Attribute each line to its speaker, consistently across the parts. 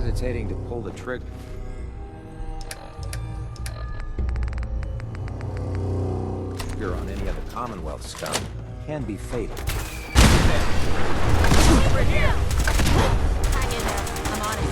Speaker 1: hesitating to pull the trigger. On any other Commonwealth scum can be fatal.
Speaker 2: Over here! Hang in there. I'm on it.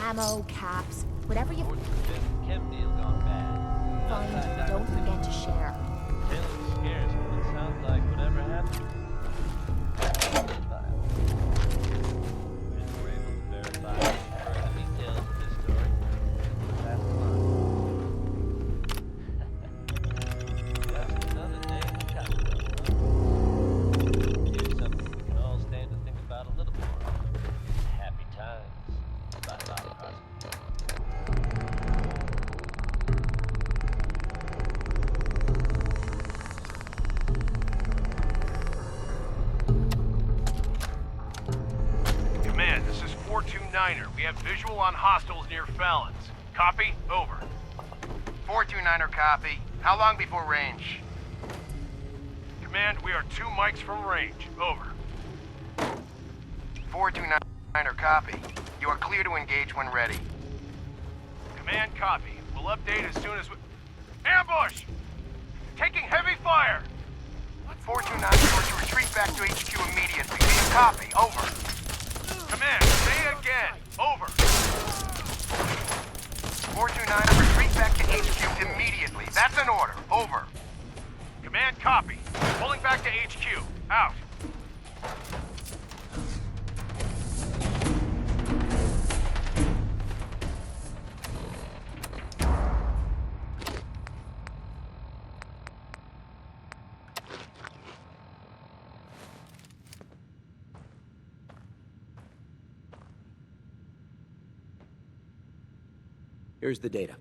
Speaker 2: Ammo, caps, whatever you...
Speaker 3: Chem deal gone bad.
Speaker 2: Find, don't forget to share.
Speaker 3: Feeling scarce, but it sounds like whatever happened. We're able to verify further details of this story. That's fine. Just another day in the Commonwealth. Here's something we can all stand to think about a little more. Happy times.
Speaker 4: Command, this is 429er. We have visual on hostiles near Fallon's. Copy? Over.
Speaker 5: 429er copy. How long before range?
Speaker 4: Command, we are 2 mics from range. Over.
Speaker 5: 429er copy. You are clear to engage when ready.
Speaker 4: Command, copy. We'll update as soon as we... Ambush! Taking heavy fire!
Speaker 5: 429 is to retreat back to HQ immediately. Copy. Over.
Speaker 4: Command, say it again. Over.
Speaker 5: 429, retreat back to HQ immediately. That's an order. Over.
Speaker 4: Command, copy. Pulling back to HQ. Out.
Speaker 1: Here's the data.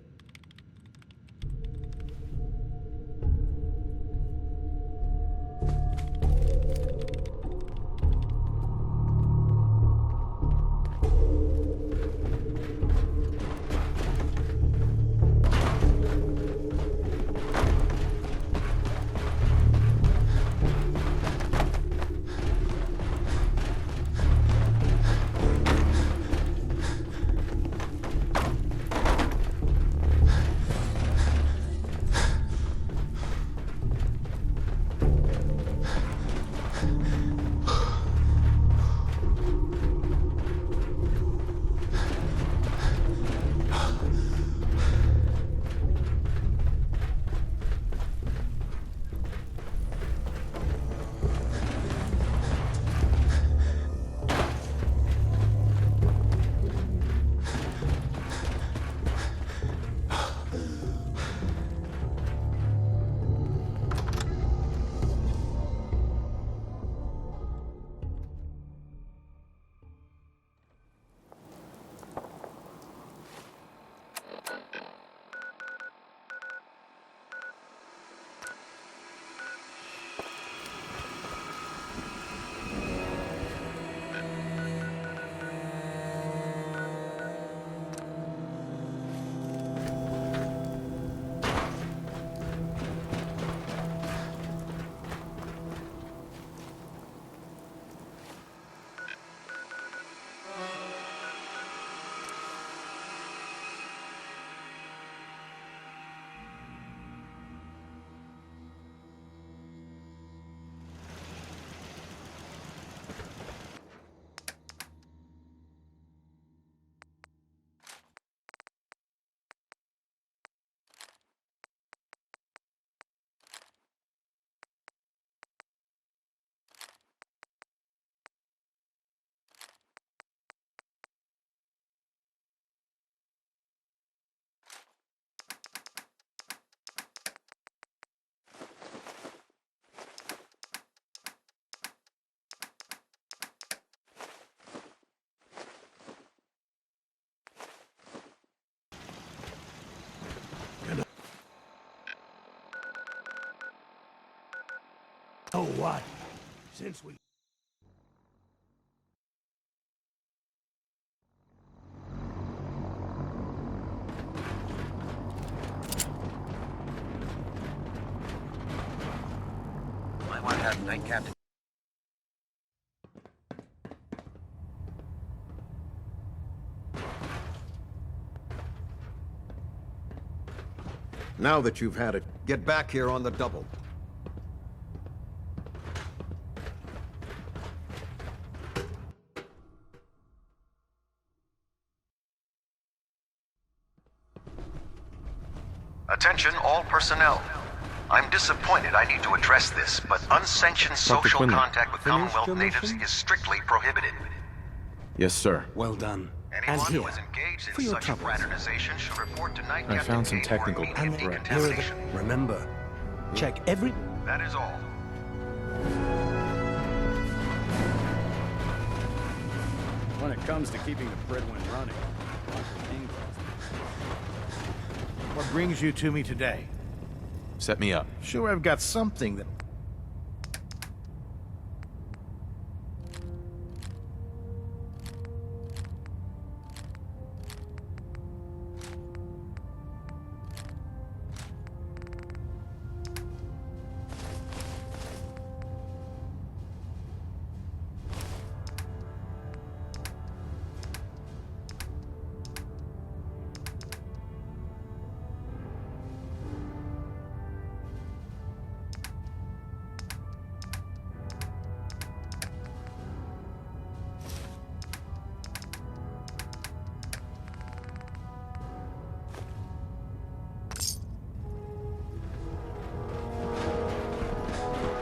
Speaker 6: know what? Since we...
Speaker 1: Might want to have Night Captain.
Speaker 7: Now that you've had it, get back here on the double.
Speaker 5: Attention all personnel. I'm disappointed I need to address this, but unsanctioned social
Speaker 8: Quinlan,
Speaker 5: contact with
Speaker 7: finished
Speaker 5: Commonwealth
Speaker 7: your
Speaker 5: natives
Speaker 7: mission?
Speaker 5: is strictly prohibited.
Speaker 8: Yes, sir.
Speaker 6: Well done.
Speaker 5: Anyone
Speaker 6: here,
Speaker 5: who is engaged
Speaker 6: for
Speaker 5: in
Speaker 6: your
Speaker 5: such
Speaker 6: troubles.
Speaker 5: fraternization should report to Night
Speaker 8: I
Speaker 5: Captain
Speaker 8: found some
Speaker 5: Kate
Speaker 8: technical
Speaker 5: for immediate
Speaker 8: threat.
Speaker 6: Here are the...
Speaker 5: decontamination.
Speaker 6: Remember, check every...
Speaker 5: That is all.
Speaker 9: When it comes to keeping the Pridwin running,
Speaker 6: What brings you to me today?
Speaker 8: Set me up.
Speaker 6: Sure, I've got something that...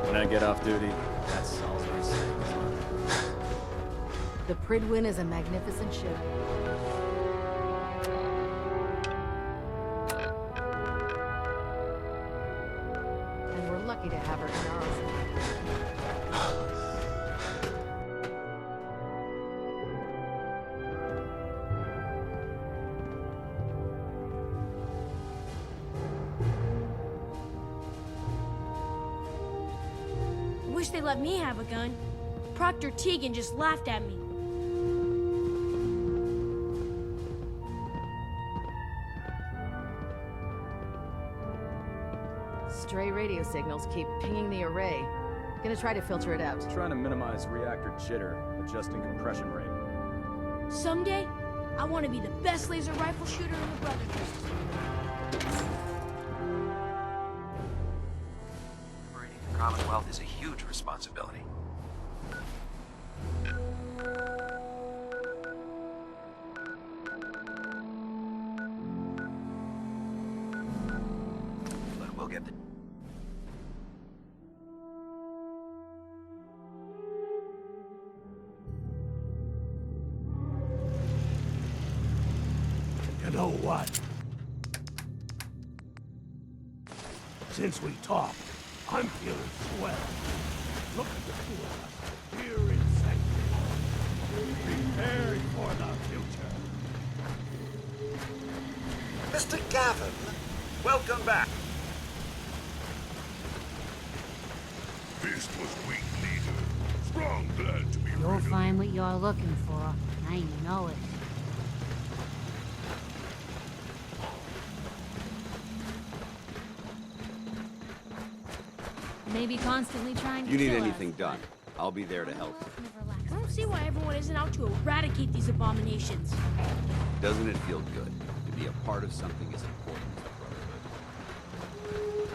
Speaker 9: when I get off duty, that's all I say.
Speaker 2: The Pridwin is a magnificent ship. And we're lucky to have her in our arsenal.
Speaker 10: Wish they let me have a gun. Proctor Tegan just laughed at me.
Speaker 2: Stray radio signals keep pinging the array. Gonna try to filter it out.
Speaker 9: Trying to minimize reactor jitter, adjusting compression rate.
Speaker 10: Someday, I want to be the best laser rifle shooter in the Brotherhood.
Speaker 1: Operating the Commonwealth is a huge responsibility. But we'll get the...
Speaker 6: You know what? Since we talked, I'm feeling swell. Look at the two of us, here in sanctuary, prepared for the future.
Speaker 7: Mr. Gavin, welcome back.
Speaker 6: This was weak leader. Strong glad to be
Speaker 11: You'll find what you're looking for. Now you know it. Maybe constantly trying to
Speaker 12: You need
Speaker 11: kill
Speaker 12: anything
Speaker 11: us.
Speaker 12: done, I'll be there to help.
Speaker 10: I don't see why everyone isn't out to eradicate these abominations.
Speaker 12: Doesn't it feel good to be a part of something as important as the Brotherhood?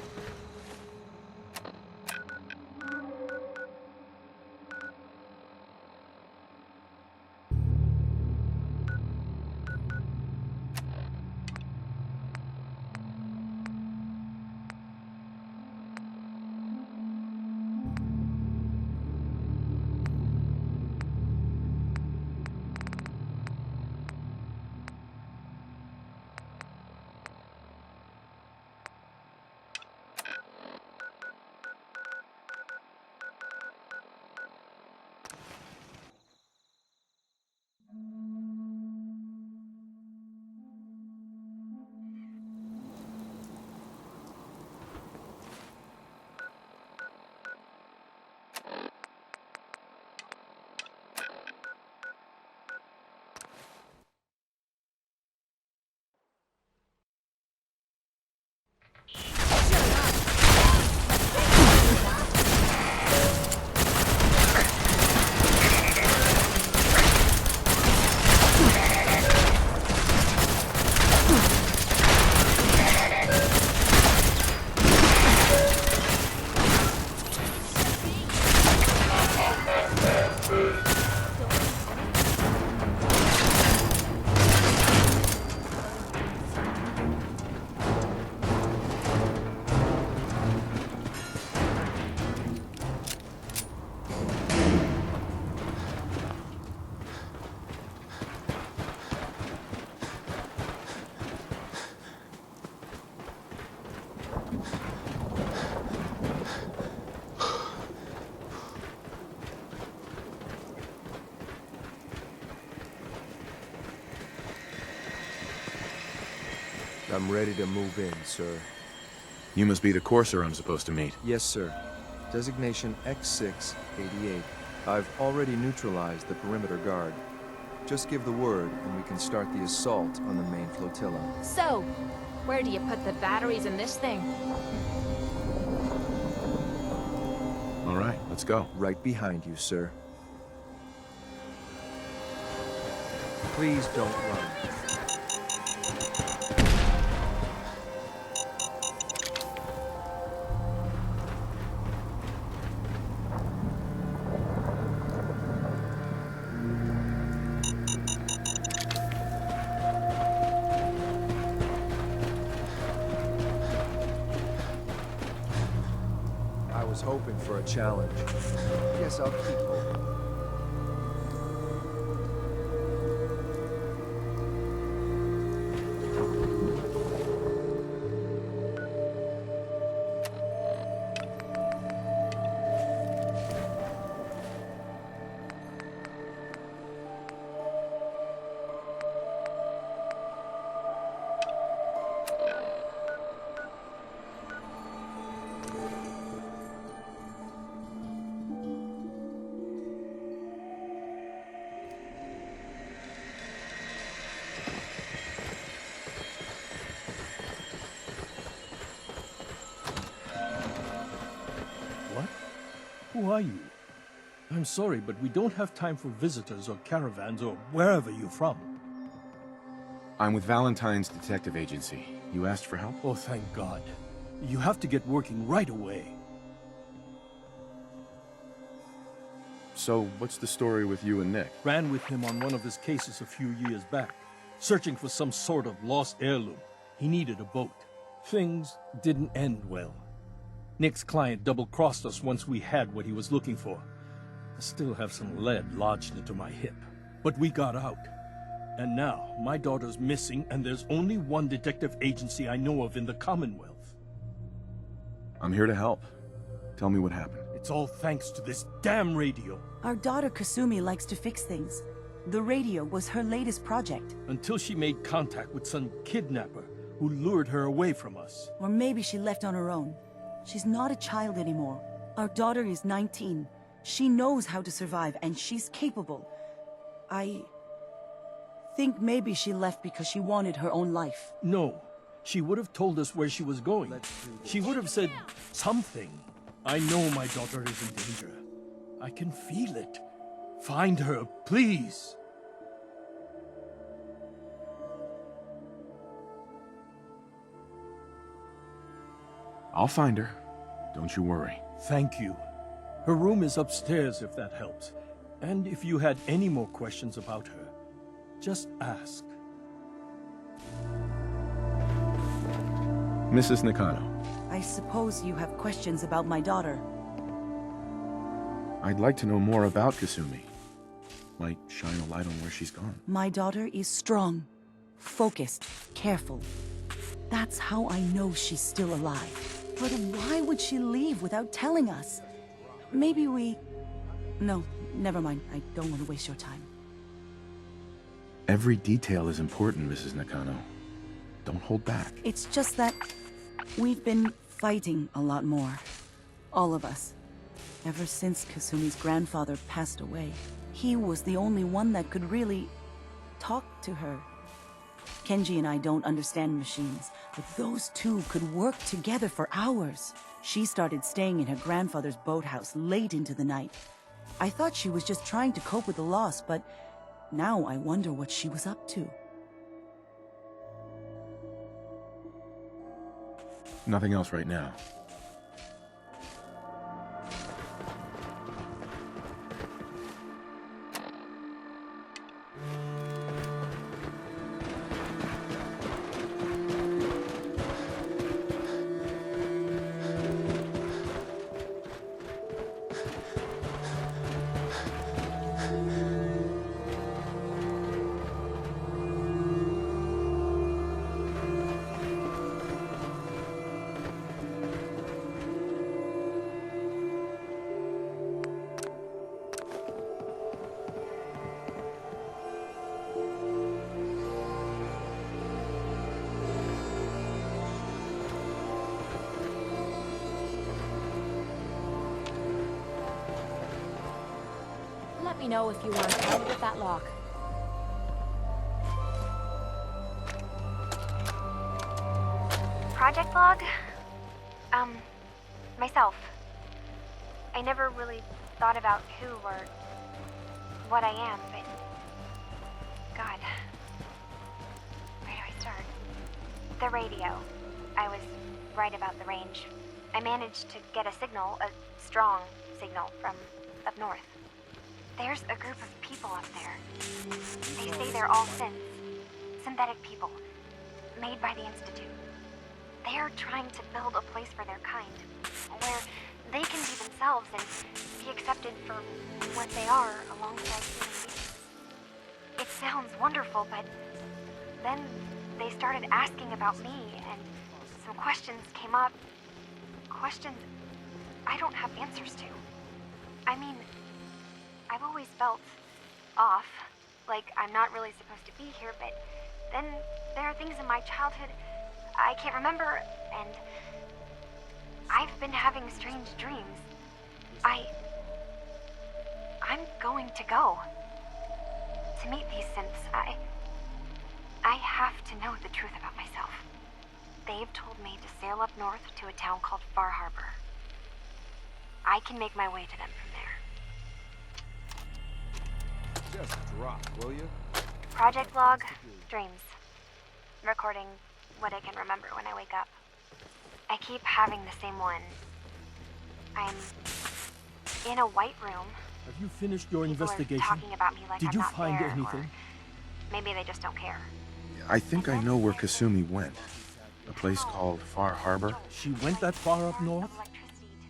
Speaker 13: I'm ready to move in, sir.
Speaker 8: You must be the courser I'm supposed to meet.
Speaker 13: Yes, sir. Designation X688. I've already neutralized the perimeter guard. Just give the word, and we can start the assault on the main flotilla.
Speaker 14: So, where do you put the batteries in this thing?
Speaker 8: All right, let's go.
Speaker 13: Right behind you, sir. Please don't run. I was hoping for a challenge. Guess I'll keep hoping.
Speaker 6: Who are you? I'm sorry, but we don't have time for visitors or caravans or wherever you're from.
Speaker 8: I'm with Valentine's detective agency. You asked for help?
Speaker 6: Oh, thank God. You have to get working right away.
Speaker 8: So, what's the story with you and Nick?
Speaker 6: Ran with him on one of his cases a few years back, searching for some sort of lost heirloom. He needed a boat. Things didn't end well. Nick's client double-crossed us once we had what he was looking for. I still have some lead lodged into my hip. But we got out. And now, my daughter's missing, and there's only one detective agency I know of in the Commonwealth.
Speaker 8: I'm here to help. Tell me what happened.
Speaker 6: It's all thanks to this damn radio.
Speaker 15: Our daughter Kasumi likes to fix things. The radio was her latest project.
Speaker 6: Until she made contact with some kidnapper who lured her away from us.
Speaker 15: Or maybe she left on her own. She's not a child anymore. Our daughter is 19. She knows how to survive, and she's capable. I think maybe she left because she wanted her own life.
Speaker 6: No. She would have told us where she was going. She would have said something. I know my daughter is in danger. I can feel it. Find her, please.
Speaker 8: I'll find her. Don't you worry.
Speaker 6: Thank you. Her room is upstairs if that helps. And if you had any more questions about her, just ask.
Speaker 8: Mrs. Nakano.
Speaker 15: I suppose you have questions about my daughter.
Speaker 8: I'd like to know more about Kasumi. Might shine a light on where she's gone.
Speaker 15: My daughter is strong, focused, careful. That's how I know she's still alive. But why would she leave without telling us? Maybe we... No, never mind. I don't want to waste your time.
Speaker 8: Every detail is important, Mrs. Nakano. Don't hold back.
Speaker 15: It's just that we've been fighting a lot more. All of us. Ever since Kasumi's grandfather passed away. He was the only one that could really talk to her. Kenji and I don't understand machines, but those two could work together for hours. She started staying in her grandfather's boathouse late into the night. I thought she was just trying to cope with the loss, but now I wonder what she was up to.
Speaker 8: Nothing else right now.
Speaker 14: me know if you want help with that lock.
Speaker 16: Project log? Myself. I never really thought about who or what I am, but... God. Where do I start? The radio. I was right about the range. I managed to get a signal, a strong signal, from up north. There's a group of people up there. They say they're all synthetic people, made by the Institute. They're trying to build a place for their kind, where they can be themselves and be accepted for what they are alongside human beings. It sounds wonderful, but then they started asking about me, and some questions came up. Questions I don't have answers to. I mean, I've always felt off, like I'm not really supposed to be here, but then there are things in my childhood I can't remember, and I've been having strange dreams. I'm going to go to meet these synths. I have to know the truth about myself. They've told me to sail up north to a town called Far Harbor. I can make my way to them from there.
Speaker 7: Just drop, will you?
Speaker 16: Project log, dreams. Recording what I can remember when I wake up. I keep having the same one. I'm in a white room.
Speaker 6: Have you finished your
Speaker 16: People
Speaker 6: investigation?
Speaker 16: are talking about me like
Speaker 6: Did
Speaker 16: I'm
Speaker 6: you
Speaker 16: not
Speaker 6: find
Speaker 16: there,
Speaker 6: anything?
Speaker 16: or maybe they just don't care.
Speaker 8: I think I know where Kasumi went. A place called Far Harbor.
Speaker 6: She went that far up north?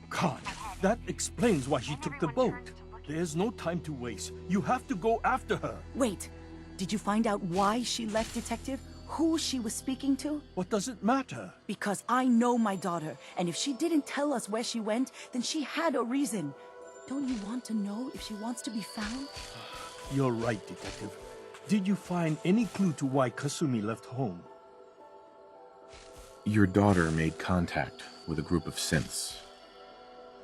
Speaker 6: God, that explains why she took the boat. There's no time to waste. You have to go after her.
Speaker 15: Wait, did you find out why she left, Detective? Who she was speaking to?
Speaker 6: What does it matter?
Speaker 15: Because I know my daughter, and if she didn't tell us where she went, then she had a reason. Don't you want to know if she wants to be found?
Speaker 6: You're right, Detective. Did you find any clue to why Kasumi left home?
Speaker 8: Your daughter made contact with a group of synths.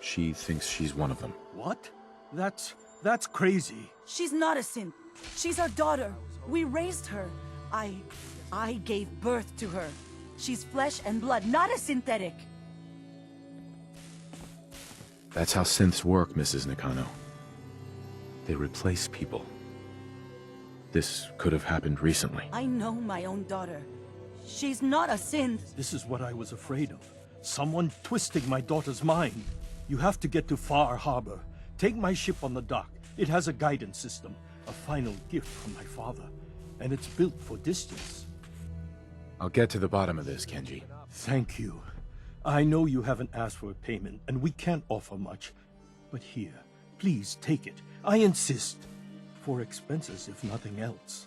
Speaker 8: She thinks she's one of them.
Speaker 6: What? That's crazy.
Speaker 15: She's not a synth. She's our daughter. We raised her. I gave birth to her. She's flesh and blood, not a synthetic.
Speaker 8: That's how synths work, Mrs. Nakano. They replace people. This could have happened recently.
Speaker 15: I know my own daughter. She's not a synth.
Speaker 6: This is what I was afraid of. Someone twisting my daughter's mind. You have to get to Far Harbor. Take my ship on the dock. It has a guidance system. A final gift from my father. And it's built for distance.
Speaker 8: I'll get to the bottom of this, Kenji.
Speaker 6: Thank you. I know you haven't asked for a payment, and we can't offer much. But here, please take it. I insist. For expenses, if nothing else.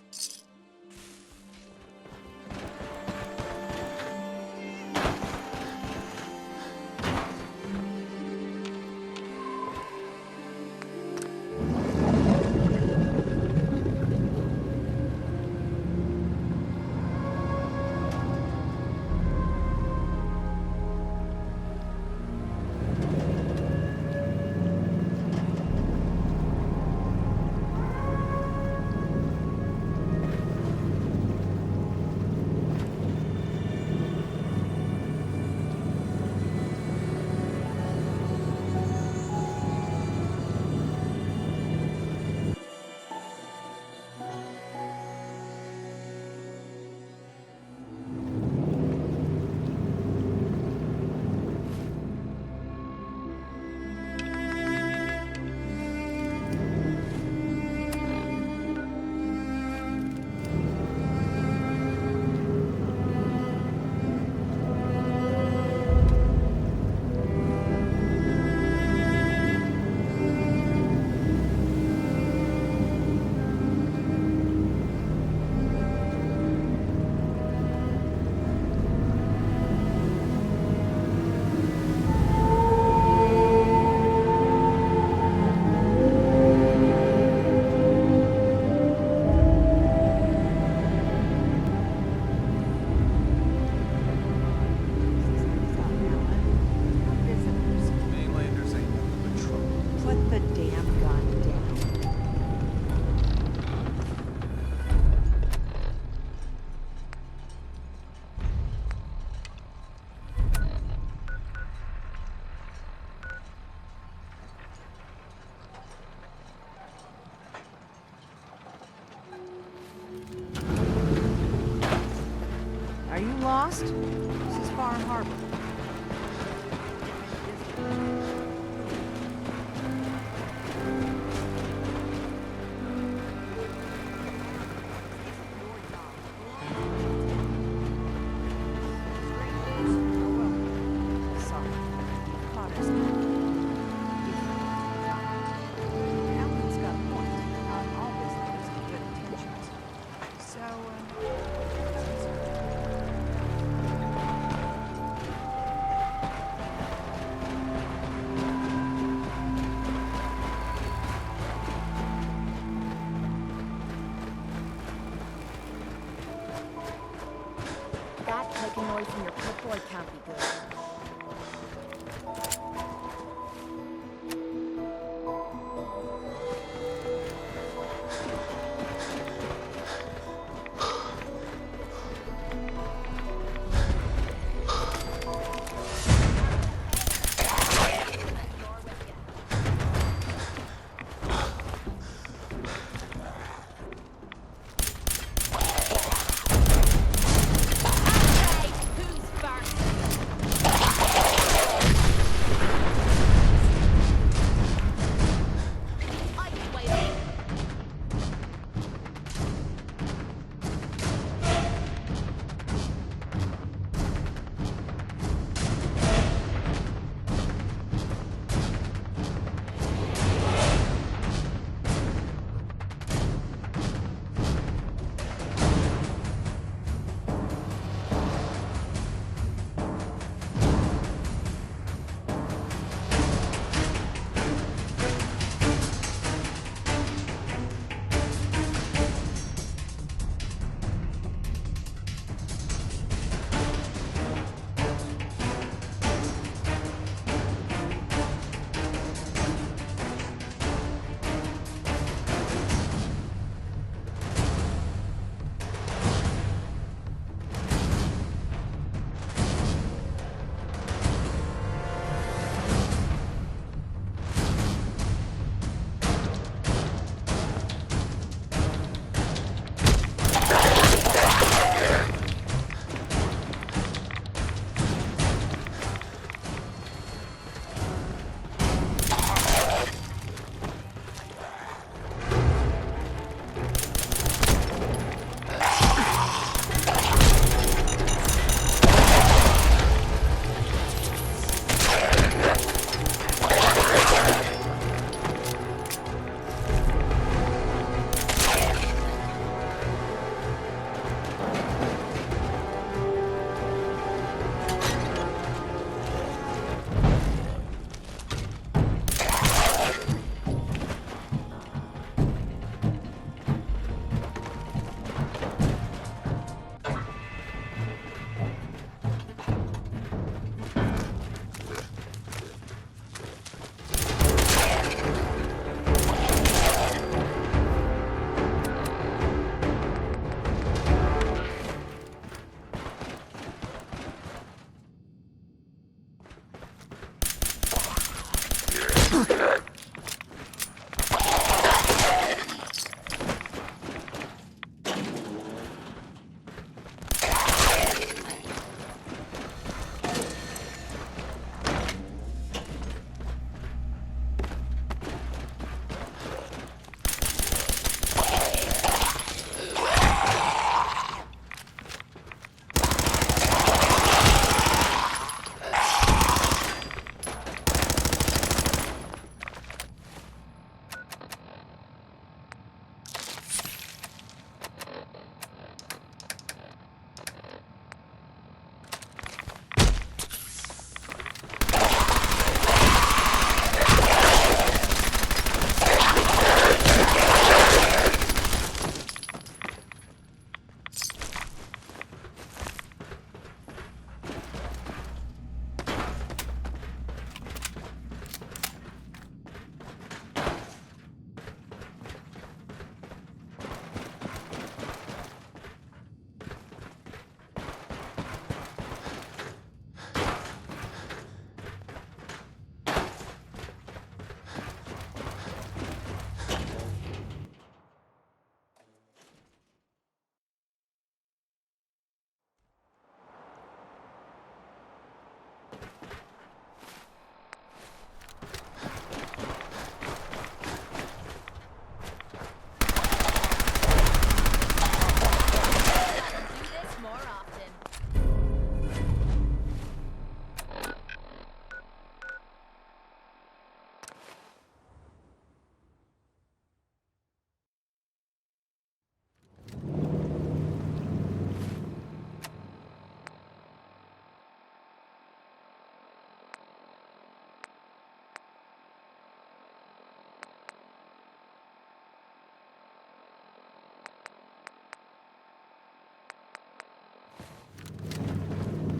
Speaker 2: lost? This is Farm Harbor. That clicking noise from your clipboard can't be good.
Speaker 14: Who's first?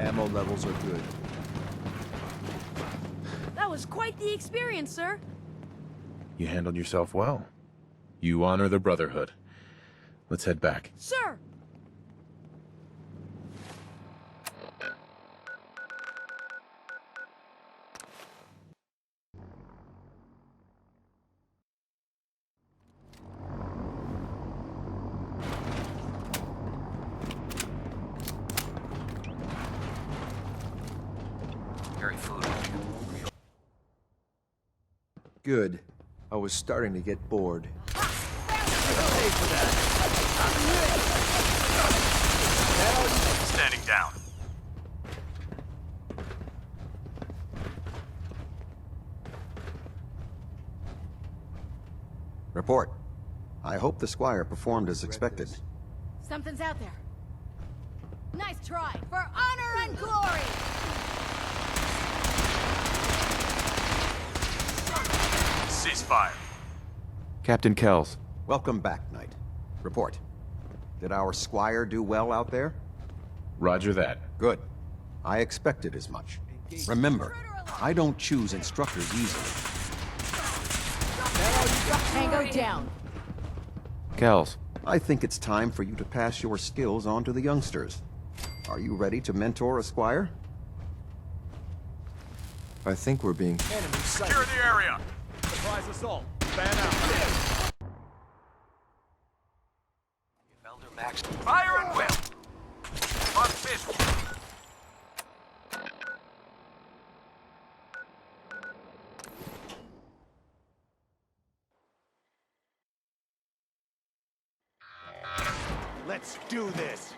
Speaker 13: Ammo levels are good.
Speaker 10: That was quite the experience, sir.
Speaker 8: You handled yourself well. You honor the Brotherhood. Let's head back.
Speaker 10: Sir!
Speaker 1: Very food.
Speaker 13: Good. I was starting to get bored.
Speaker 4: Standing down.
Speaker 7: Report. I hope the Squire performed as expected.
Speaker 2: Something's out there. Nice try, for honor and glory!
Speaker 4: Ceasefire.
Speaker 8: Captain Kells.
Speaker 7: Welcome back, Knight. Report. Did our Squire do well out there?
Speaker 8: Roger that.
Speaker 7: Good. I expected as much. Remember, I don't choose instructors easily.
Speaker 2: Tango down.
Speaker 8: Kells.
Speaker 7: I think it's time for you to pass your skills on to the youngsters. Are you ready to mentor a Squire?
Speaker 13: I think we're being...
Speaker 4: Secure the area.
Speaker 9: Surprise assault. Fan out.
Speaker 4: Elder Max. Fire and whip. On fist.
Speaker 9: Let's do this.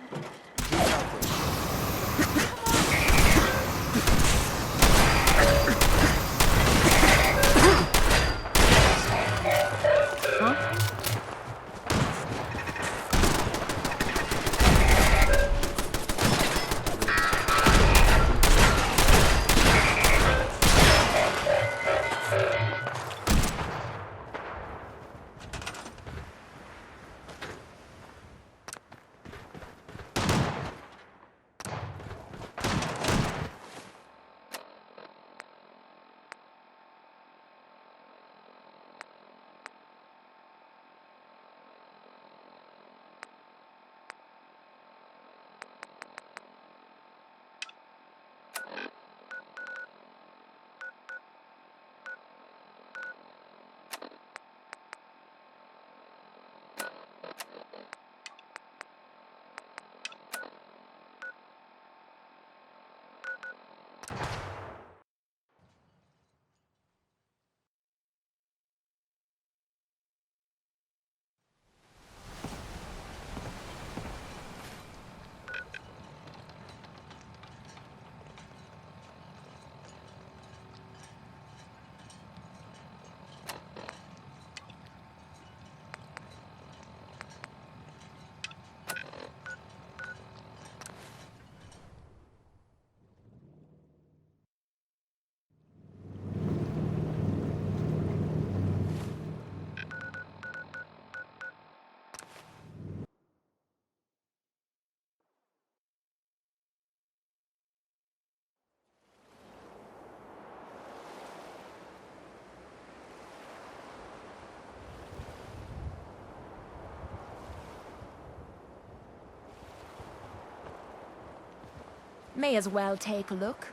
Speaker 14: May as well take a look.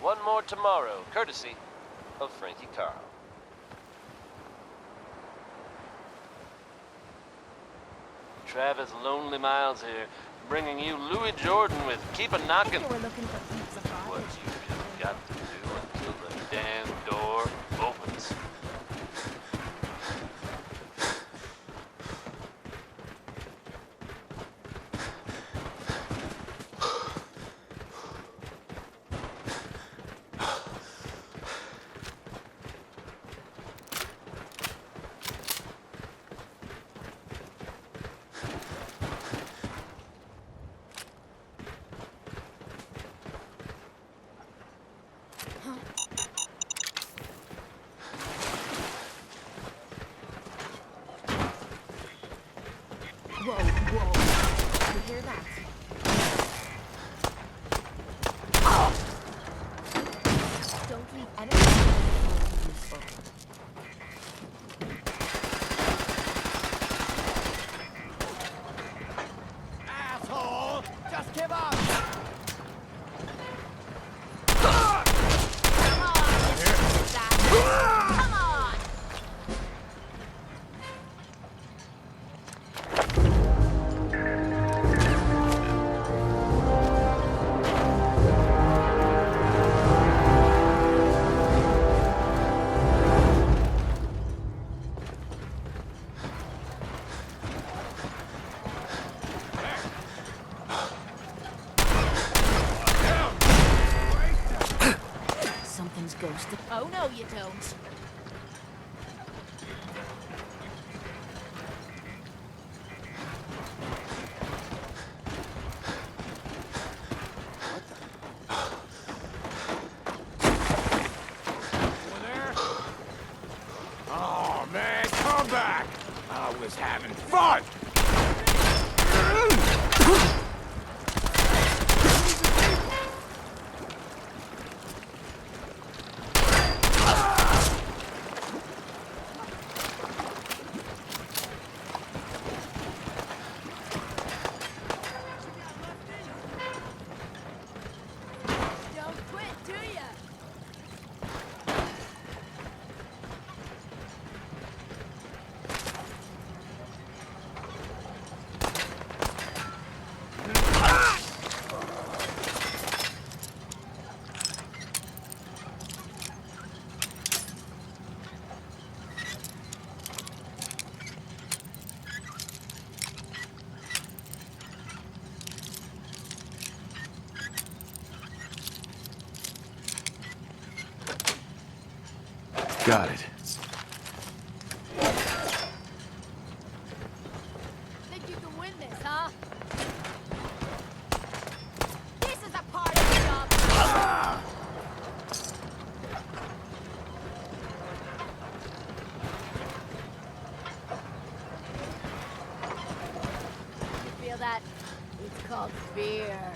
Speaker 3: One more tomorrow, courtesy of Frankie Carl. Travis Lonely Miles here, bringing you Louis Jordan with Keep a Knockin'.
Speaker 14: You were looking for pizza pie.
Speaker 3: What you just got to do until the damn door opens.
Speaker 14: Whoa, whoa. You hear that?
Speaker 10: supposed to. Oh, no, you don't.
Speaker 4: Oh, man, come back! I was having fun!
Speaker 10: Don't quit, do ya?
Speaker 8: Got it.
Speaker 10: Think you can win this, huh? This is a part of the job. You feel that? It's called fear.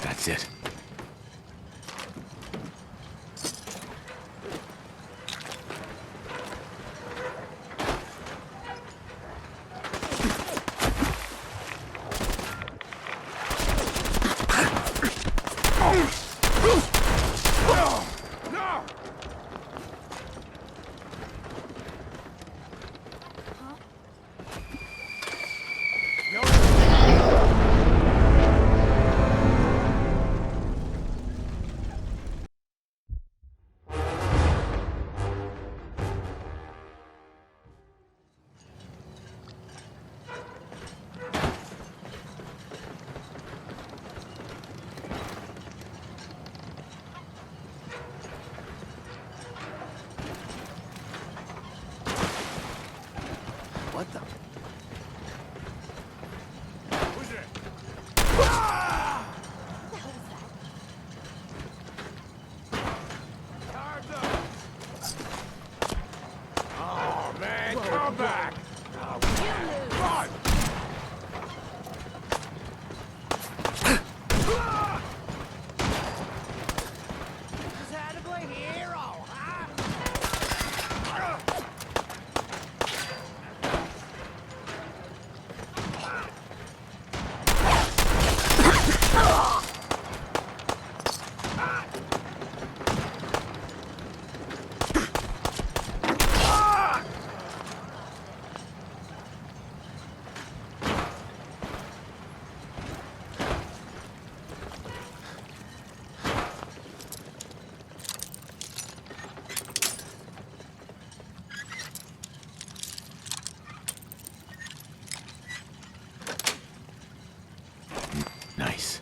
Speaker 8: That's it.
Speaker 4: What the? Who's it? Time's up. Oh, man, come back! Oh, man. Run! Just had to play hero, huh?
Speaker 8: Nice.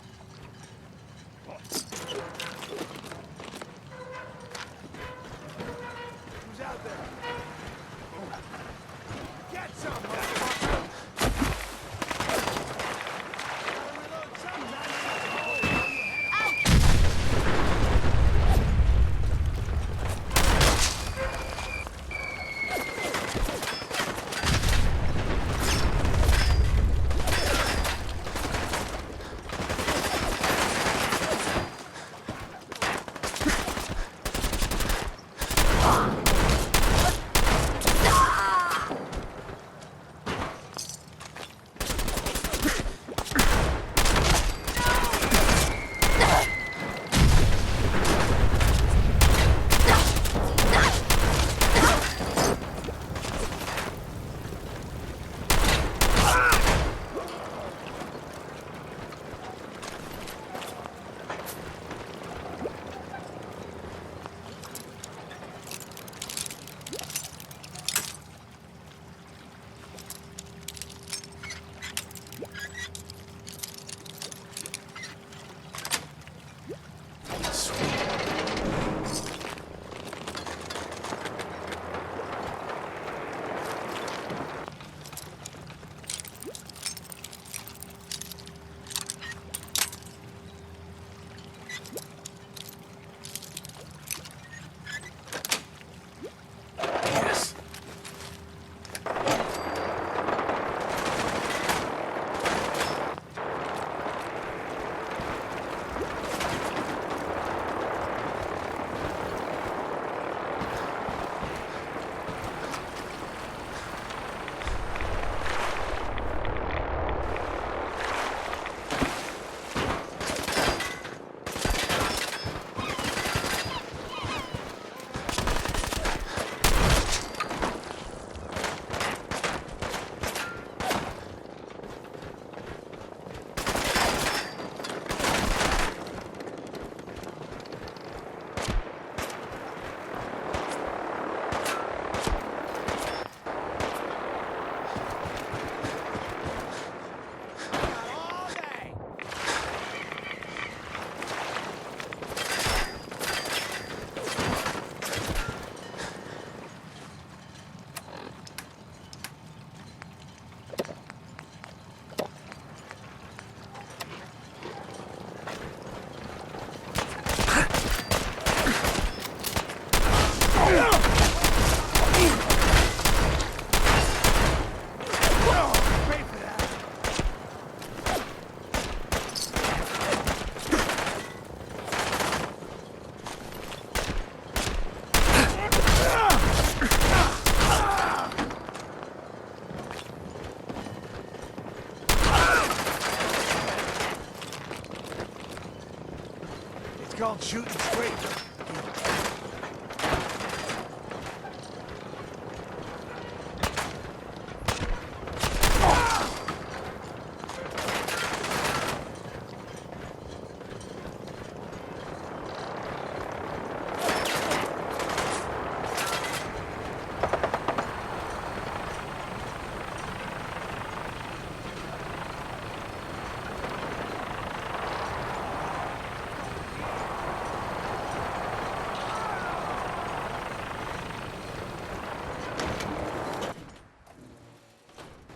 Speaker 4: Don't shoot straight.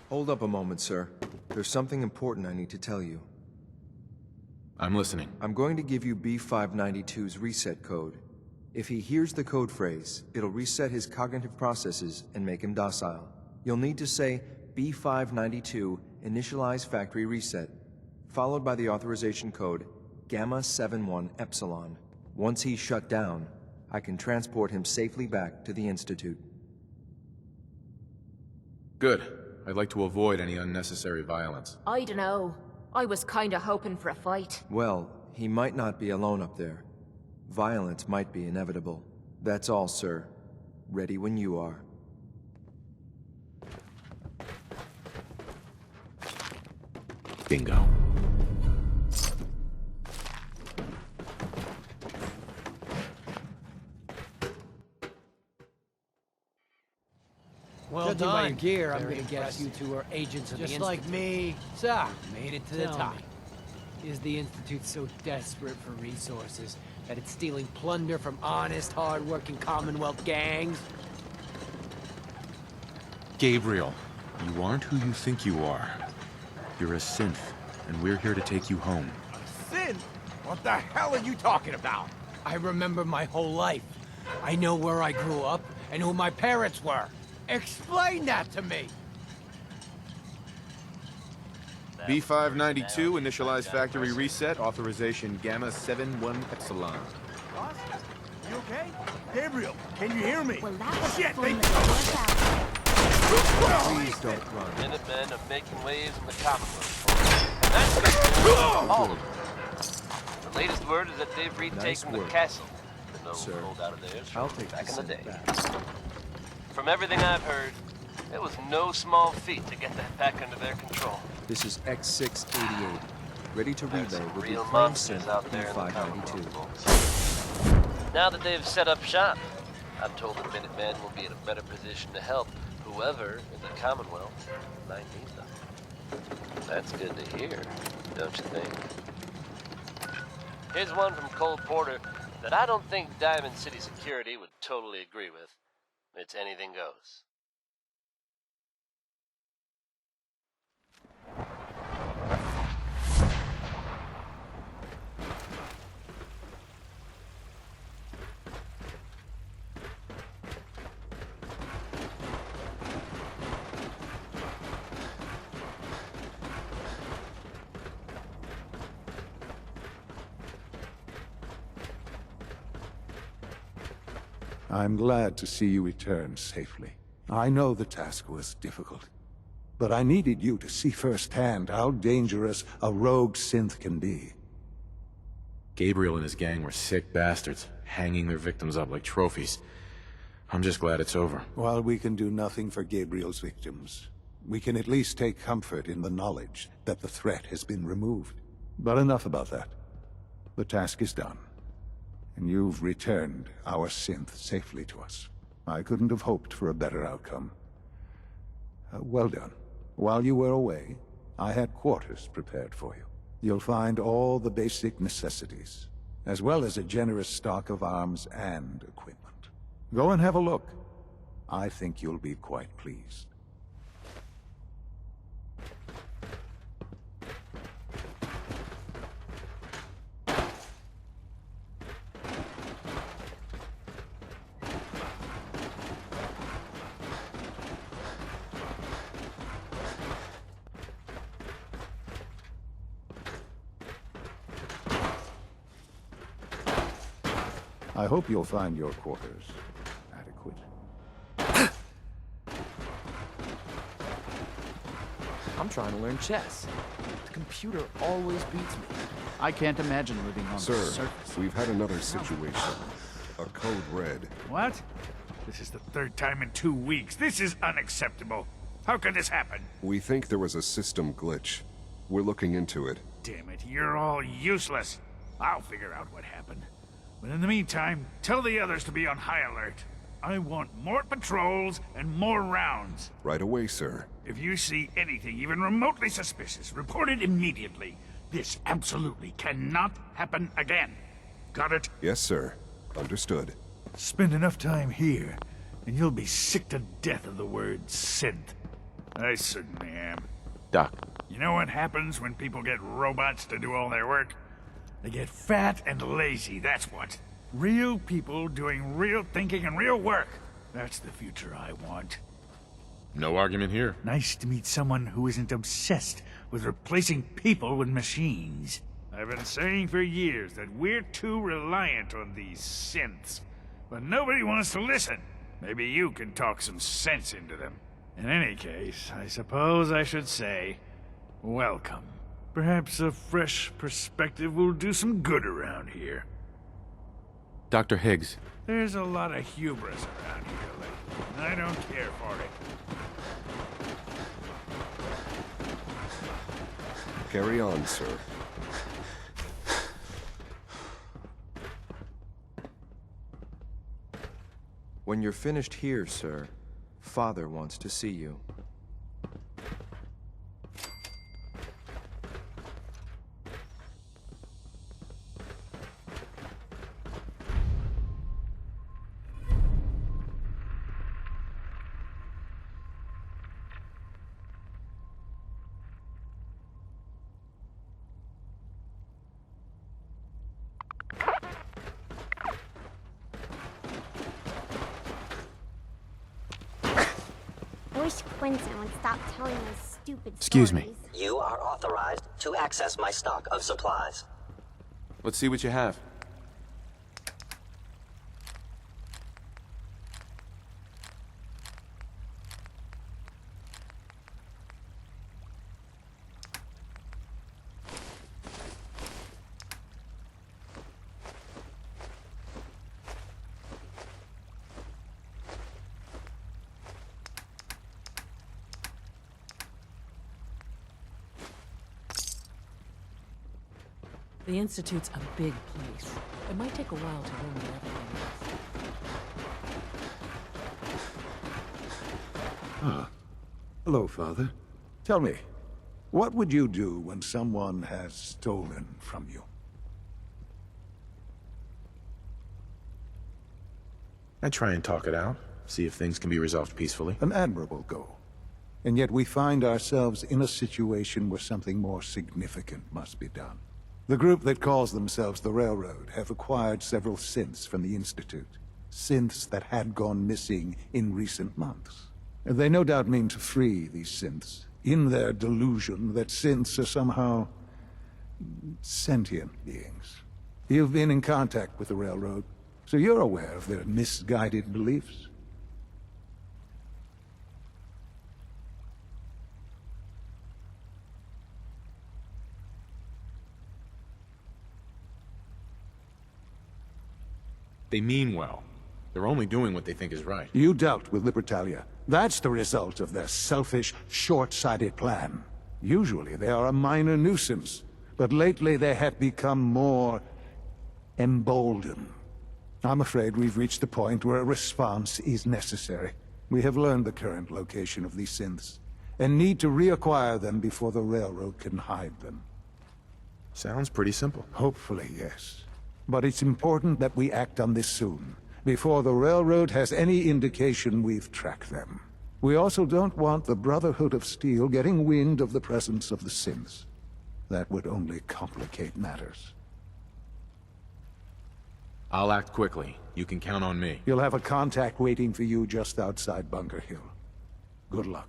Speaker 13: Hold up a moment, sir. There's something important I need to tell you.
Speaker 8: I'm listening.
Speaker 13: I'm going to give you B592's reset code. If he hears the code phrase, it'll reset his cognitive processes and make him docile. You'll need to say B592 initialize factory reset, followed by the authorization code Gamma 71 Epsilon. Once he's shut down, I can transport him safely back to the Institute.
Speaker 8: Good. I'd like to avoid any unnecessary violence.
Speaker 14: I dunno. I was kinda hoping for a fight.
Speaker 13: Well, he might not be alone up there. Violence might be inevitable. That's all, sir. Ready when you are.
Speaker 8: Bingo.
Speaker 17: Well
Speaker 18: Judging
Speaker 17: done.
Speaker 18: by your gear, I'm
Speaker 17: Very
Speaker 18: gonna guess you
Speaker 17: impressive.
Speaker 18: two are agents of
Speaker 17: Just
Speaker 18: the
Speaker 17: like
Speaker 18: Institute.
Speaker 17: me.
Speaker 18: So, made it to the
Speaker 17: Tell
Speaker 18: top.
Speaker 17: me.
Speaker 18: Is the Institute so desperate for resources that it's stealing plunder from honest, hard-working Commonwealth gangs?
Speaker 8: Gabriel, you aren't who you think you are. You're a synth, and we're here to take you home.
Speaker 17: Sin? What the hell are you talking about?
Speaker 18: I remember my whole life. I know where I grew up and who my parents were.
Speaker 17: Explain that to me!
Speaker 19: B592, initialize factory reset, authorization Gamma 71 Epsilon.
Speaker 4: Boss? You okay? Gabriel, can you hear me?
Speaker 14: Well, that was
Speaker 4: Shit,
Speaker 14: fun.
Speaker 13: Please don't run.
Speaker 3: Minutemen are making waves in the Commonwealth. And that's good for all of them. The latest word is that they've retaken the castle. The gnome
Speaker 13: Sir,
Speaker 3: pulled out of theirs
Speaker 13: I'll take
Speaker 3: back
Speaker 13: the
Speaker 3: in the day.
Speaker 13: Senate back.
Speaker 3: From everything I've heard, it was no small feat to get that back under their control.
Speaker 13: This is X688. Ready to
Speaker 3: There's
Speaker 13: relay
Speaker 3: some
Speaker 13: with the
Speaker 3: real
Speaker 13: claim
Speaker 3: monsters
Speaker 13: synth
Speaker 3: out there in the
Speaker 13: B592.
Speaker 3: Commonwealth, folks. Now that they've set up shop, I'm told the Minutemen will be in a better position to help whoever in the Commonwealth might need them. That's good to hear, don't you think? Here's one from Cole Porter that I don't think Diamond City Security would totally agree with. It's anything goes.
Speaker 20: I'm glad to see you return safely. I know the task was difficult, but I needed you to see firsthand how dangerous a rogue synth can be.
Speaker 8: Gabriel and his gang were sick bastards, hanging their victims up like trophies. I'm just glad it's over.
Speaker 20: While we can do nothing for Gabriel's victims, we can at least take comfort in the knowledge that the threat has been removed. But enough about that. The task is done, and you've returned our synth safely to us. I couldn't have hoped for a better outcome. Well done. While you were away, I had quarters prepared for you. You'll find all the basic necessities, as well as a generous stock of arms and equipment. Go and have a look. I think you'll be quite pleased. I hope you'll find your quarters adequate.
Speaker 17: I'm trying to learn chess. The computer always beats me.
Speaker 21: I can't imagine living on the
Speaker 22: Sir,
Speaker 21: surface.
Speaker 22: we've had another situation. A code red.
Speaker 23: What? This is the third time in 2 weeks. This is unacceptable. How could this happen?
Speaker 22: We think there was a system glitch. We're looking into it.
Speaker 23: Damn it, you're all useless. I'll figure out what happened. But in the meantime, tell the others to be on high alert. I want more patrols and more rounds.
Speaker 22: Right away, sir.
Speaker 23: If you see anything even remotely suspicious, report it immediately. This absolutely cannot happen again. Got it?
Speaker 22: Yes, sir. Understood.
Speaker 23: Spend enough time here, and you'll be sick to death of the word synth. I certainly am.
Speaker 8: Doc.
Speaker 23: You know what happens when people get robots to do all their work? They get fat and lazy, that's what. Real people doing real thinking and real work. That's the future I want.
Speaker 8: No argument here.
Speaker 23: Nice to meet someone who isn't obsessed with replacing people with machines. I've been saying for years that we're too reliant on these synths, but nobody wants to listen. Maybe you can talk some sense into them. In any case, I suppose I should say, welcome. Perhaps a fresh perspective will do some good around here.
Speaker 8: Dr. Higgs.
Speaker 23: There's a lot of hubris around here lately, and I don't care for it.
Speaker 22: Carry on, sir.
Speaker 13: When you're finished here, sir, Father wants to see you.
Speaker 24: I wish Quinton would stop telling those stupid
Speaker 8: Excuse me.
Speaker 25: You are authorized to access my stock of supplies.
Speaker 8: Let's see what you have.
Speaker 26: The Institute's a big place. It might take a while to learn what everything is.
Speaker 20: Ah. Hello, Father. Tell me, what would you do when someone has stolen from you?
Speaker 8: I try and talk it out, see if things can be resolved peacefully.
Speaker 20: An admirable goal. And yet we find ourselves in a situation where something more significant must be done. The group that calls themselves the Railroad have acquired several synths from the Institute. Synths that had gone missing in recent months. They no doubt mean to free these synths, in their delusion that synths are somehow sentient beings. You've been in contact with the Railroad, so you're aware of their misguided beliefs.
Speaker 8: They mean well. They're only doing what they think is right.
Speaker 20: You dealt with Libertalia. That's the result of their selfish, short-sighted plan. Usually they are a minor nuisance, but lately they have become more emboldened. I'm afraid we've reached the point where a response is necessary. We have learned the current location of these synths, and need to reacquire them before the Railroad can hide them.
Speaker 8: Sounds pretty simple.
Speaker 20: Hopefully, yes. But it's important that we act on this soon, before the Railroad has any indication we've tracked them. We also don't want the Brotherhood of Steel getting wind of the presence of the synths. That would only complicate matters.
Speaker 8: I'll act quickly. You can count on me.
Speaker 20: You'll have a contact waiting for you just outside Bunker Hill. Good luck.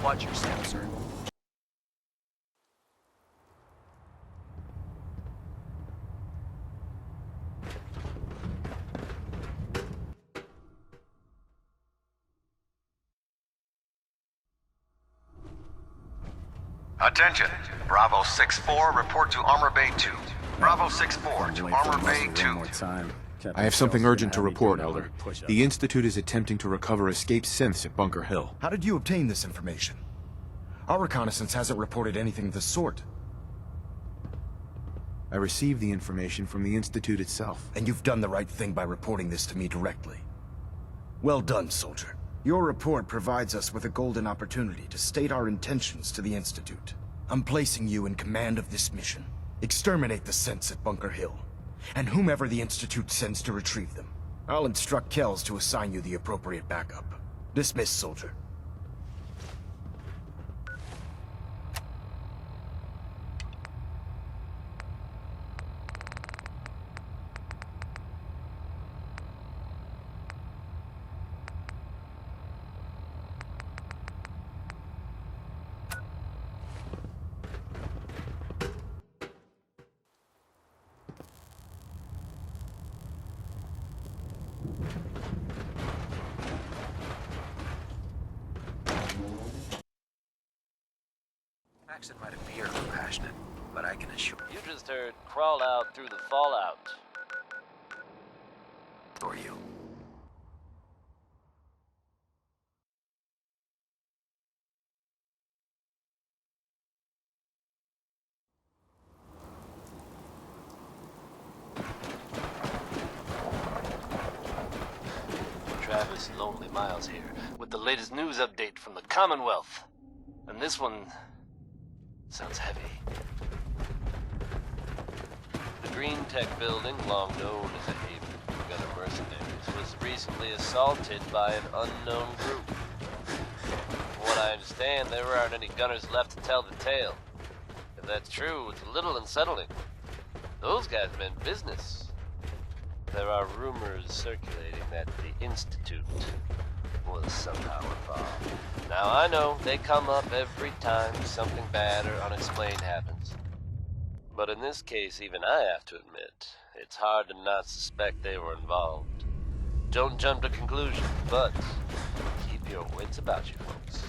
Speaker 17: Watch your step, sir.
Speaker 5: Attention. Bravo 6-4, report to Armor Bay 2. Bravo 6-4 to Armor Bay 2.
Speaker 8: I have something urgent to report, Elder. The Institute is attempting to recover escaped synths at Bunker Hill.
Speaker 11: How did you obtain this information? Our reconnaissance hasn't reported anything of the sort.
Speaker 8: I received the information from the Institute itself.
Speaker 11: And you've done the right thing by reporting this to me directly. Well done, soldier. Your report provides us with a golden opportunity to state our intentions to the Institute. I'm placing you in command of this mission. Exterminate the synths at Bunker Hill, and whomever the Institute sends to retrieve them. I'll instruct Kells to assign you the appropriate backup. Dismiss, soldier.
Speaker 1: Accent might appear compassionate, but I can assure
Speaker 3: You just heard crawl out through the fallout.
Speaker 1: you.
Speaker 3: Travis Lonely Miles here, with the latest news update from the Commonwealth. And this one sounds heavy. The Green Tech building, long known as a haven for gunner mercenaries, was recently assaulted by an unknown group. From what I understand, there aren't any gunners left to tell the tale. If that's true, it's a little unsettling. Those guys meant business. There are rumors circulating that the Institute was somehow involved. Now I know they come up every time something bad or unexplained happens. But in this case, even I have to admit, it's hard to not suspect they were involved. Don't jump to conclusions, but keep your wits about you, folks.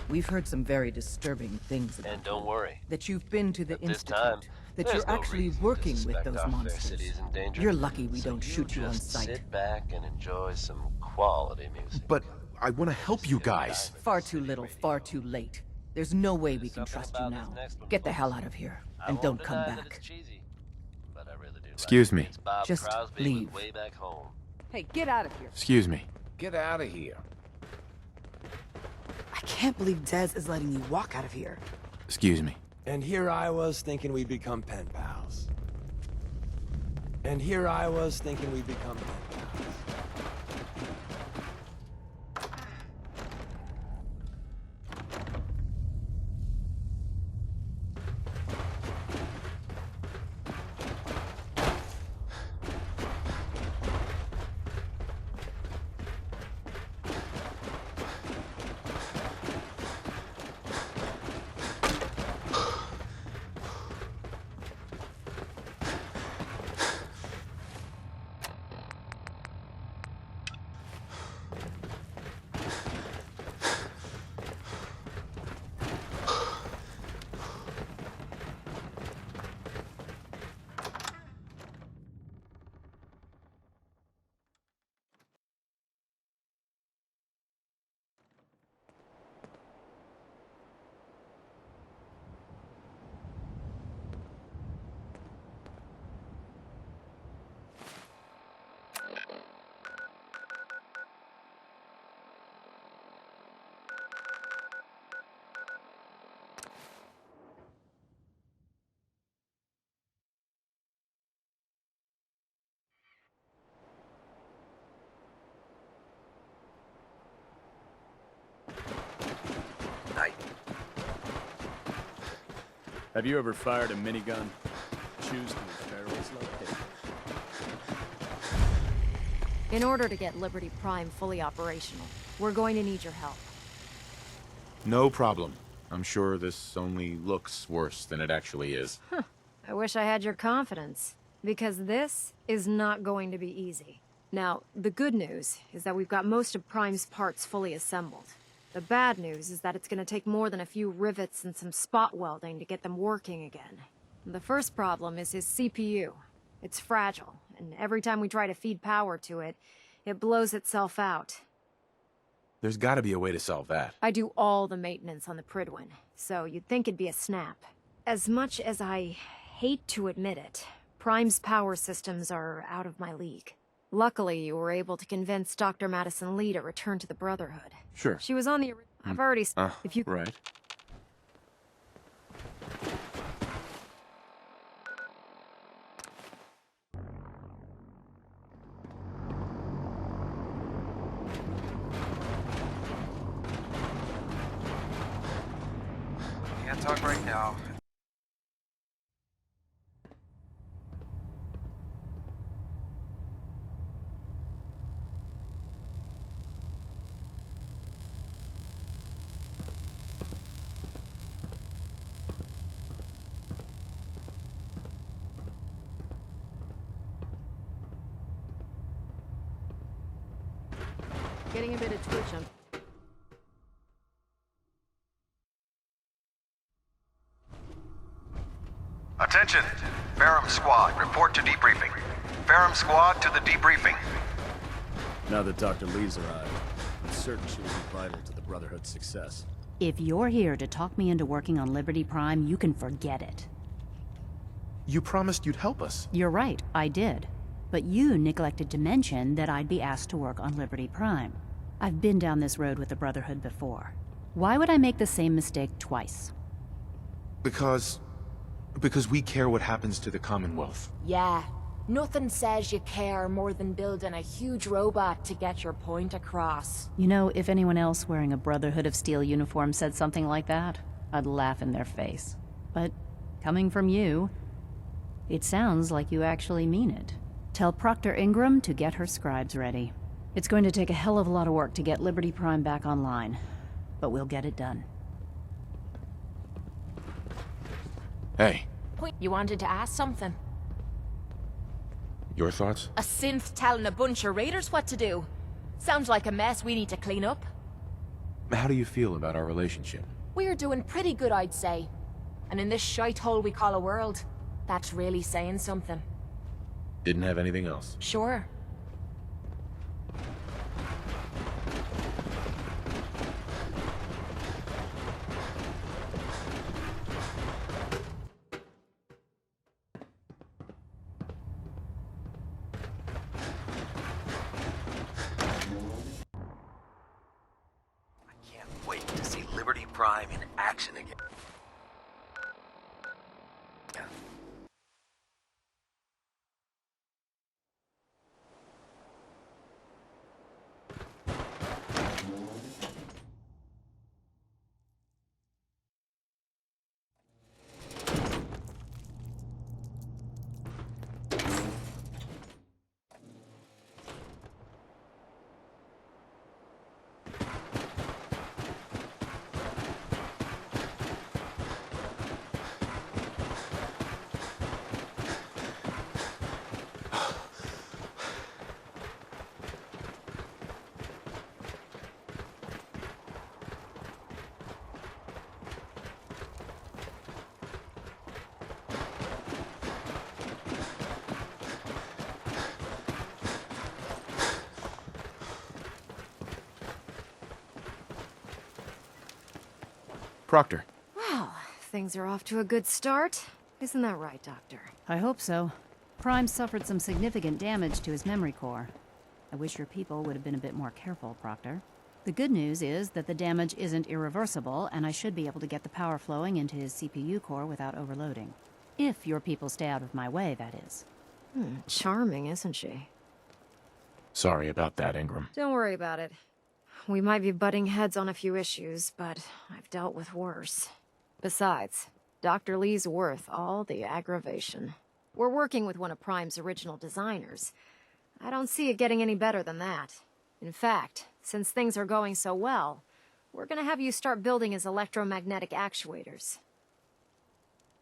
Speaker 12: We've heard some very disturbing things about
Speaker 3: And don't worry.
Speaker 12: that you've been to the
Speaker 3: At this
Speaker 12: Institute,
Speaker 3: time,
Speaker 12: that
Speaker 3: there's
Speaker 12: you're
Speaker 3: no
Speaker 12: actually
Speaker 3: reason to
Speaker 12: working with
Speaker 3: suspect
Speaker 12: those
Speaker 3: our fair
Speaker 12: monsters.
Speaker 3: city is in danger.
Speaker 12: You're lucky we
Speaker 3: So
Speaker 12: don't shoot you on
Speaker 3: just
Speaker 12: sight.
Speaker 3: Sit back and enjoy some quality music.
Speaker 8: But I want to help you guys.
Speaker 12: Far too little, far too late. There's no way we can trust you now. Get the hell out of here, and don't come back.
Speaker 8: Excuse me.
Speaker 12: Just leave.
Speaker 3: Way back home.
Speaker 2: Hey, get out of here.
Speaker 8: Excuse me.
Speaker 17: Get out of here.
Speaker 15: I can't believe Dez is letting you walk out of here.
Speaker 8: Excuse me.
Speaker 16: And here I was thinking we'd become pen pals. And here I was thinking we'd become pen pals.
Speaker 9: Have you ever fired a minigun? Choose to barrels located.
Speaker 2: In order to get Liberty Prime fully operational, we're going to need your help.
Speaker 8: No problem. I'm sure this only looks worse than it actually is.
Speaker 2: Huh. I wish I had your confidence, because this is not going to be easy. Now, the good news is that we've got most of Prime's parts fully assembled. The bad news is that it's going to take more than a few rivets and some spot welding to get them working again. The first problem is his CPU. It's fragile, and every time we try to feed power to it, it blows itself out.
Speaker 8: There's gotta be a way to solve that.
Speaker 2: I do all the maintenance on the Prydwen, so you'd think it'd be a snap. As much as I hate to admit it, Prime's power systems are out of my league. Luckily, you were able to convince Dr. Madison Lee to return to the Brotherhood.
Speaker 8: Sure.
Speaker 2: She was on the... I've already... if you...
Speaker 8: Right.
Speaker 6: Can't talk right now.
Speaker 2: Getting a bit of twitch on...
Speaker 5: Attention! Ferrum Squad, report to debriefing. Ferrum Squad to the debriefing.
Speaker 9: Now that Dr. Lee's arrived, I'm certain she will be vital to the Brotherhood's success.
Speaker 7: If you're here to talk me into working on Liberty Prime, you can forget it.
Speaker 8: You promised you'd help us.
Speaker 7: You're right, I did. But you neglected to mention that I'd be asked to work on Liberty Prime. I've been down this road with the Brotherhood before. Why would I make the same mistake twice?
Speaker 8: Because we care what happens to the Commonwealth.
Speaker 14: Yeah. Nothing says you care more than building a huge robot to get your point across.
Speaker 7: You know, if anyone else wearing a Brotherhood of Steel uniform said something like that, I'd laugh in their face. But coming from you, it sounds like you actually mean it. Tell Proctor Ingram to get her scribes ready. It's going to take a hell of a lot of work to get Liberty Prime back online, but we'll get it done.
Speaker 8: Hey.
Speaker 14: You wanted to ask something?
Speaker 8: Your thoughts?
Speaker 14: A synth telling a bunch of raiders what to do. Sounds like a mess we need to clean up.
Speaker 8: How do you feel about our relationship?
Speaker 14: We're doing pretty good, I'd say. And in this shite hole we call a world, that's really saying something.
Speaker 8: Didn't have anything else?
Speaker 14: Sure.
Speaker 1: Wait to see Liberty Prime in action again.
Speaker 8: Proctor.
Speaker 2: Well, things are off to a good start. Isn't that right, Doctor?
Speaker 7: I hope so. Prime suffered some significant damage to his memory core. I wish your people would have been a bit more careful, Proctor. The good news is that the damage isn't irreversible, and I should be able to get the power flowing into his CPU core without overloading. If your people stay out of my way, that is.
Speaker 2: Charming, isn't she?
Speaker 8: Sorry about that, Ingram.
Speaker 2: Don't worry about it. We might be butting heads on a few issues, but I've dealt with worse. Besides, Dr. Lee's worth all the aggravation. We're working with one of Prime's original designers. I don't see it getting any better than that. In fact, since things are going so well, we're gonna have you start building his electromagnetic actuators.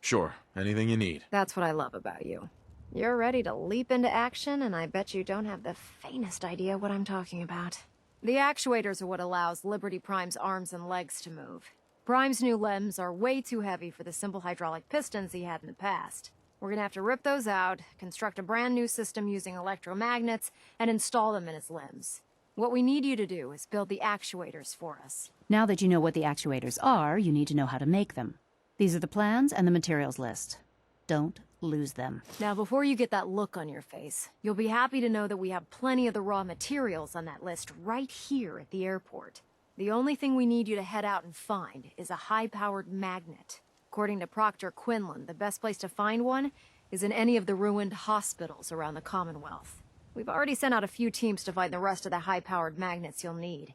Speaker 8: Sure, anything you need.
Speaker 2: That's what I love about you. You're ready to leap into action, and I bet you don't have the faintest idea what I'm talking about. The actuators are what allows Liberty Prime's arms and legs to move. Prime's new limbs are way too heavy for the simple hydraulic pistons he had in the past. We're gonna have to rip those out, construct a brand new system using electromagnets, and install them in his limbs. What we need you to do is build the actuators for us.
Speaker 7: Now that you know what the actuators are, you need to know how to make them. These are the plans and the materials list. Don't lose them.
Speaker 2: Now, before you get that look on your face, you'll be happy to know that we have plenty of the raw materials on that list right here at the airport. The only thing we need you to head out and find is a high-powered magnet. According to Proctor Quinlan, the best place to find one is in any of the ruined hospitals around the Commonwealth. We've already sent out a few teams to find the rest of the high-powered magnets you'll need.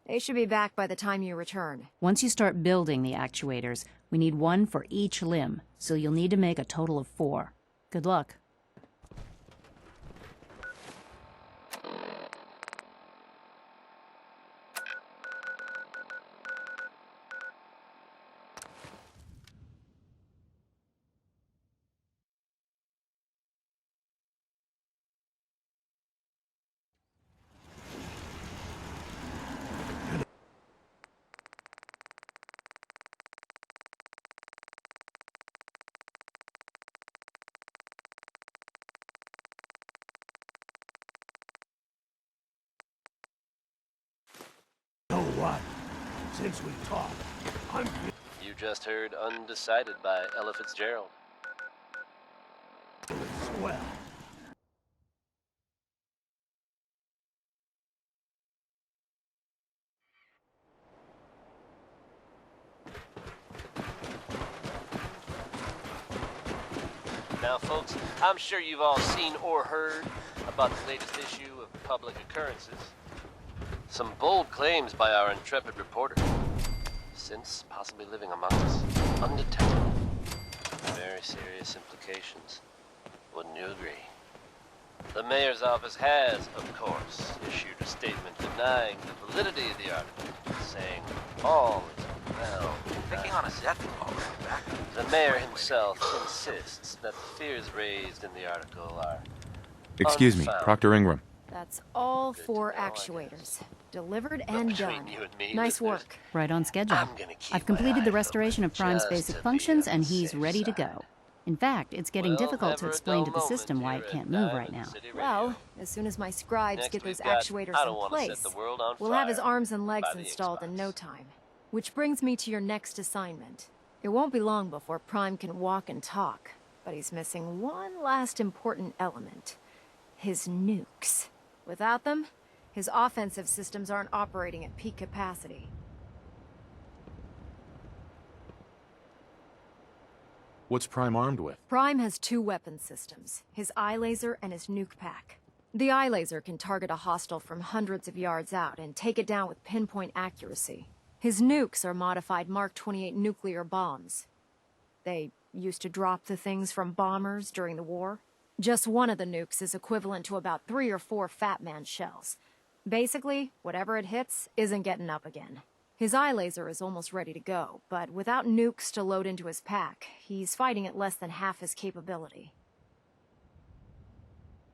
Speaker 2: They should be back by the time you return.
Speaker 7: Once you start building the actuators, we need one for each limb, so you'll need to make a total of 4. Good luck.
Speaker 17: Know what? Since we talked, I'm...
Speaker 3: You just heard Undecided by Ella Fitzgerald.
Speaker 17: Swell.
Speaker 3: Now, folks, I'm sure you've all seen or heard about the latest issue of Public Occurrences. Some bold claims by our intrepid reporter. Since possibly living among us, undetected. Very serious implications. Wouldn't you agree? The mayor's office has, of course, issued a statement denying the validity of the article, saying all is well.
Speaker 1: Picking on a Zephyr ball back.
Speaker 3: The mayor himself insists that the fears raised in the article are
Speaker 8: Excuse me,
Speaker 3: unfounded.
Speaker 8: Proctor Ingram.
Speaker 2: That's all 4 actuators. Delivered and
Speaker 3: Between
Speaker 2: done.
Speaker 3: you and me,
Speaker 2: Nice work.
Speaker 7: Right on schedule.
Speaker 3: I'm gonna keep
Speaker 7: I've completed the
Speaker 3: my eyes
Speaker 7: restoration of
Speaker 3: open
Speaker 7: Prime's
Speaker 3: just
Speaker 7: basic
Speaker 3: to be
Speaker 7: functions,
Speaker 3: on
Speaker 7: and
Speaker 3: the
Speaker 7: he's
Speaker 3: safe
Speaker 7: ready to
Speaker 3: side.
Speaker 7: go. In fact, it's getting
Speaker 3: Well,
Speaker 7: difficult to
Speaker 3: never a
Speaker 7: explain to
Speaker 3: dull
Speaker 7: the system
Speaker 3: moment
Speaker 7: why
Speaker 3: here
Speaker 7: it
Speaker 3: at
Speaker 7: can't move right
Speaker 3: Diamond
Speaker 7: now.
Speaker 3: City Radio.
Speaker 2: Well, as soon as my scribes
Speaker 3: Next
Speaker 2: get those
Speaker 3: we've got
Speaker 2: actuators
Speaker 3: I
Speaker 2: in
Speaker 3: Don't Wanna
Speaker 2: place,
Speaker 3: Set the World on
Speaker 2: we'll have his
Speaker 3: Fire
Speaker 2: arms and legs
Speaker 3: by the
Speaker 2: installed in
Speaker 3: Xbox.
Speaker 2: no time. Which brings me to your next assignment. It won't be long before Prime can walk and talk, but he's missing one last important element. His nukes. Without them, his offensive systems aren't operating at peak capacity.
Speaker 8: What's Prime armed with?
Speaker 2: Prime has 2 weapon systems, his eye laser and his nuke pack. The eye laser can target a hostile from hundreds of yards out and take it down with pinpoint accuracy. His nukes are modified Mark 28 nuclear bombs. They used to drop the things from bombers during the war. Just one of the nukes is equivalent to about 3 or 4 Fat Man shells. Basically, whatever it hits isn't getting up again. His eye laser is almost ready to go, but without nukes to load into his pack, he's fighting at less than half his capability.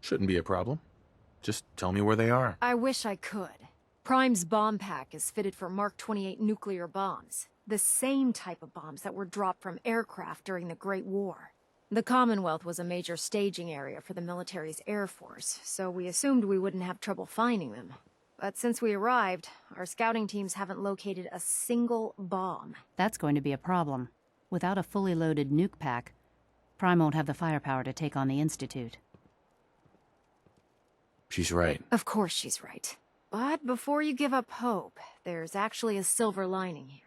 Speaker 8: Shouldn't be a problem. Just tell me where they are.
Speaker 2: I wish I could. Prime's bomb pack is fitted for Mark 28 nuclear bombs, the same type of bombs that were dropped from aircraft during the Great War. The Commonwealth was a major staging area for the military's Air Force, so we assumed we wouldn't have trouble finding them. But since we arrived, our scouting teams haven't located a single bomb.
Speaker 7: That's going to be a problem. Without a fully loaded nuke pack, Prime won't have the firepower to take on the Institute.
Speaker 8: She's right.
Speaker 2: Of course she's right. But before you give up hope, there's actually a silver lining here.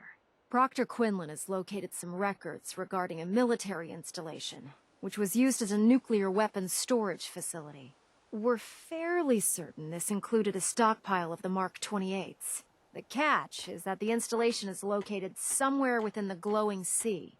Speaker 2: Proctor Quinlan has located some records regarding a military installation, which was used as a nuclear weapons storage facility. We're fairly certain this included a stockpile of the Mark 28s. The catch is that the installation is located somewhere within the glowing sea.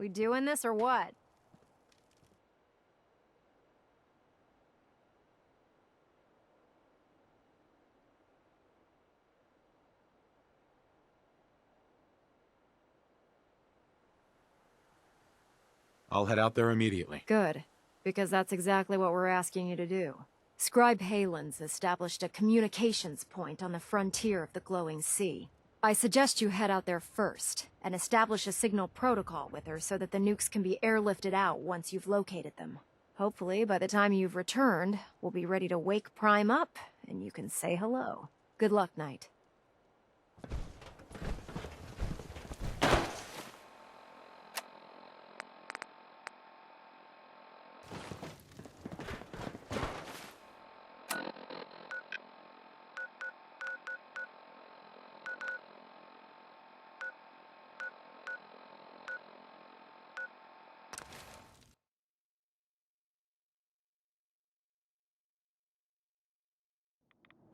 Speaker 2: We doing this or what?
Speaker 8: I'll head out there immediately.
Speaker 2: Good, because that's exactly what we're asking you to do. Scribe Halen's established a communications point on the frontier of the glowing sea. I suggest you head out there first, and establish a signal protocol with her so that the nukes can be airlifted out once you've located them. Hopefully, by the time you've returned, we'll be ready to wake Prime up, and you can say hello. Good luck, Knight.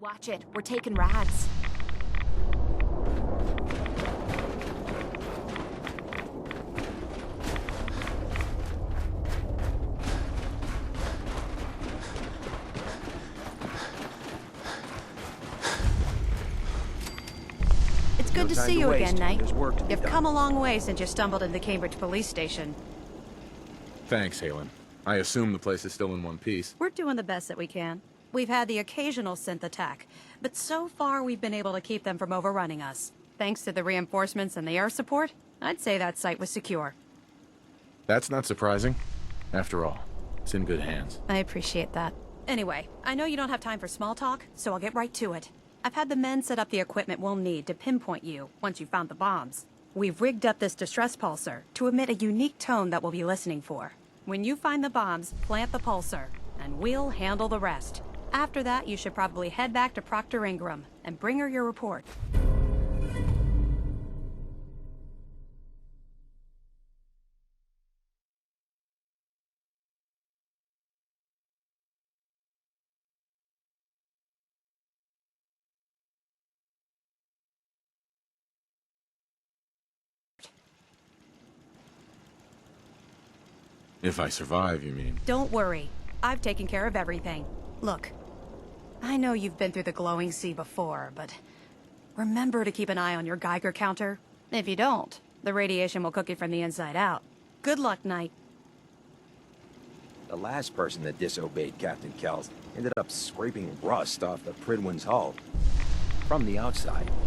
Speaker 14: Watch it. We're taking rads.
Speaker 4: It's good to see you again, Knight.
Speaker 1: There's work to be
Speaker 4: You've
Speaker 1: done.
Speaker 4: come a long way since you stumbled into the Cambridge police station.
Speaker 8: Thanks, Halen. I assume the place is still in one piece.
Speaker 4: We're doing the best that we can. We've had the occasional synth attack, but so far we've been able to keep them from overrunning us. Thanks to the reinforcements and the air support, I'd say that site was secure.
Speaker 8: That's not surprising. After all, it's in good hands.
Speaker 4: I appreciate that. Anyway, I know you don't have time for small talk, so I'll get right to it. I've had the men set up the equipment we'll need to pinpoint you once you've found the bombs. We've rigged up this distress pulsar to emit a unique tone that we'll be listening for. When you find the bombs, plant the pulsar, and we'll handle the rest. After that, you should probably head back to Proctor Ingram and bring her your report.
Speaker 8: If I survive, you mean?
Speaker 4: Don't worry. I've taken care of everything. Look, I know you've been through the glowing sea before, but remember to keep an eye on your Geiger counter. If you don't, the radiation will cook you from the inside out. Good luck, Knight.
Speaker 1: The last person that disobeyed Captain Kells ended up scraping rust off the Pridwin's hull. From the outside,